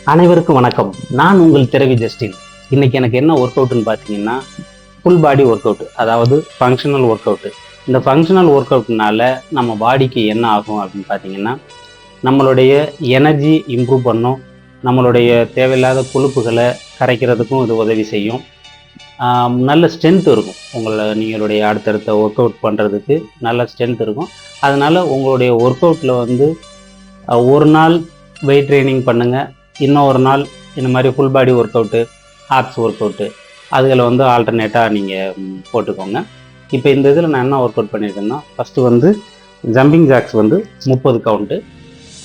அனைவருக்கும் வணக்கம். நான் உங்கள் திரவி ஜஸ்டின். இன்னைக்கு எனக்கு என்ன ஒர்க் அவுட்னு பார்த்தீங்கன்னா, ஃபுல் பாடி ஒர்க் அவுட், அதாவது ஃபங்க்ஷனல் ஒர்க் அவுட். இந்த ஃபங்க்ஷனல் ஒர்க் அவுட்னால நம்ம பாடிக்கு என்ன ஆகும் அப்படின்னு பார்த்தீங்கன்னா, நம்மளுடைய எனர்ஜி இம்ப்ரூவ் பண்ணும், நம்மளுடைய தேவையில்லாத கொழுப்புகளை கரைக்கிறதுக்கும் இது உதவி செய்யும். நல்ல ஸ்ட்ரென்த் இருக்கும், நீங்களுடைய அடுத்தடுத்த ஒர்க் அவுட் பண்ணுறதுக்கு நல்ல ஸ்ட்ரென்த் இருக்கும். அதனால உங்களுடைய ஒர்க் அவுட்டில் ஒரு நாள் வெயிட் ட்ரைனிங் பண்ணுங்கள், இன்னொரு நாள் இந்த மாதிரி full body workout, abs workout, அதுகளை ஆல்டர்னேட்டாக நீங்கள் போட்டுக்கோங்க. இப்போ இந்த இதில் நான் என்ன ஒர்க் அவுட் பண்ணியிருக்கேன்னா, ஃபஸ்ட்டு ஜம்பிங் ஜாக்ஸ் 30 கவுண்ட்டு,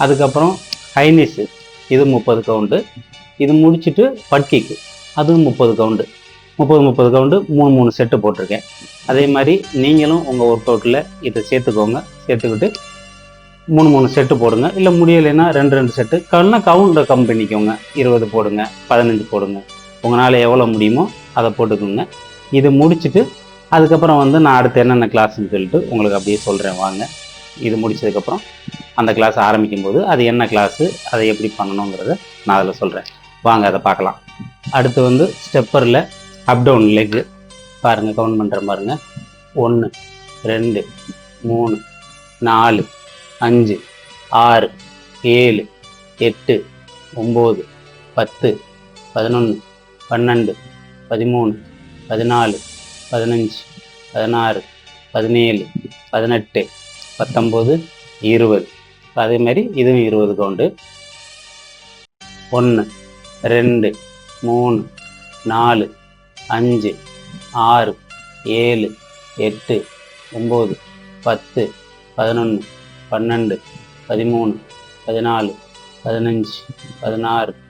அதுக்கப்புறம் ஹைனிஸு இது 30 கவுண்ட்டு, இது முடிச்சுட்டு பட்கிக்கு அதுவும் 30 கவுண்ட்டு, 30 கவுண்ட்டு 3 செட்டு போட்டிருக்கேன். அதே மாதிரி நீங்களும் உங்கள் ஒர்க் அவுட்டில் இதை சேர்த்துக்கிட்டு 3 செட்டு போடுங்க. இல்லை முடியலைன்னா 2 செட்டு கவுண்டை கம் பண்ணிக்கோங்க. 20 போடுங்க, 15 போடுங்க, உங்களால் எவ்வளோ முடியுமோ அதை போட்டுக்கோங்க. இது முடிச்சுட்டு அதுக்கப்புறம் நான் அடுத்து என்னென்ன கிளாஸ்ன்னு சொல்லிட்டு உங்களுக்கு அப்படியே சொல்கிறேன் வாங்க. இது முடிச்சதுக்கப்புறம் அந்த கிளாஸ் ஆரம்பிக்கும்போது அது என்ன கிளாஸு, அதை எப்படி பண்ணணுங்கிறத நான் அதில் சொல்கிறேன். வாங்க அதை பார்க்கலாம். அடுத்து ஸ்டெப்பரில் அப்டவுன் லெக்கு பாருங்கள், கவுண்ட் பண்ணுறேன் பாருங்கள். 1 2 3 4 5 6 7 8 9 10 11 12 13 14 15 16 17 18 19 20. அதே மாதிரி இதுவும் 20 கவுண்டு. 1 2 3 4 5 6 7 8 9 10 11 12 13 14 15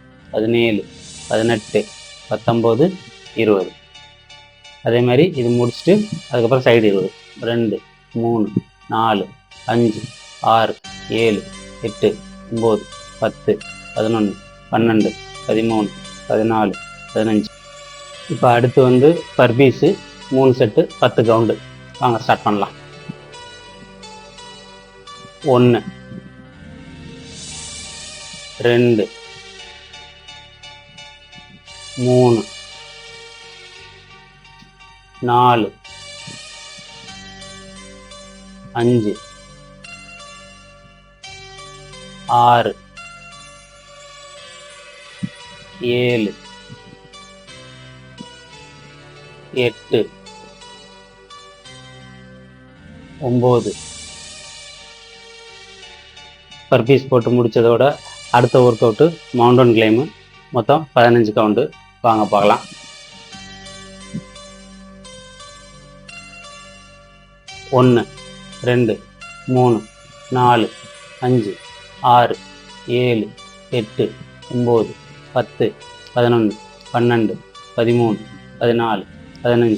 16 17 18 19 20. அதே மாதிரி இது முடிச்சுட்டு அதுக்கப்புறம் சைடு 20. 2 3 4 5 6 7 8 9 10 11 12 13 14 15. இப்போ அடுத்து பர்பீஸு 3 செட்டு 10 கவுண்டு. வாங்க ஸ்டார்ட் பண்ணலாம். 1 2 3 4 5 6 7 8 9. பர்பீஸ் போட்டு முடித்ததோட அடுத்த ஒர்க் அவுட்டு மவுண்டன் கிளைமு, மொத்தம் 15 கவுண்டு. வாங்க பார்க்கலாம். 1 2 3 4 5 6 7 8 9 10 11 12 13 14 15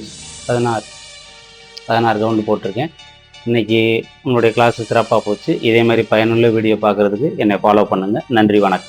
16 கவுண்டு போட்டிருக்கேன். இன்றைக்கி உங்களுடைய கிளாஸு சிறப்பாக போச்சு. இதே மாதிரி பயனுள்ள வீடியோ பார்க்குறதுக்கு என்னை ஃபாலோ பண்ணுங்கள். நன்றி, வணக்கம்.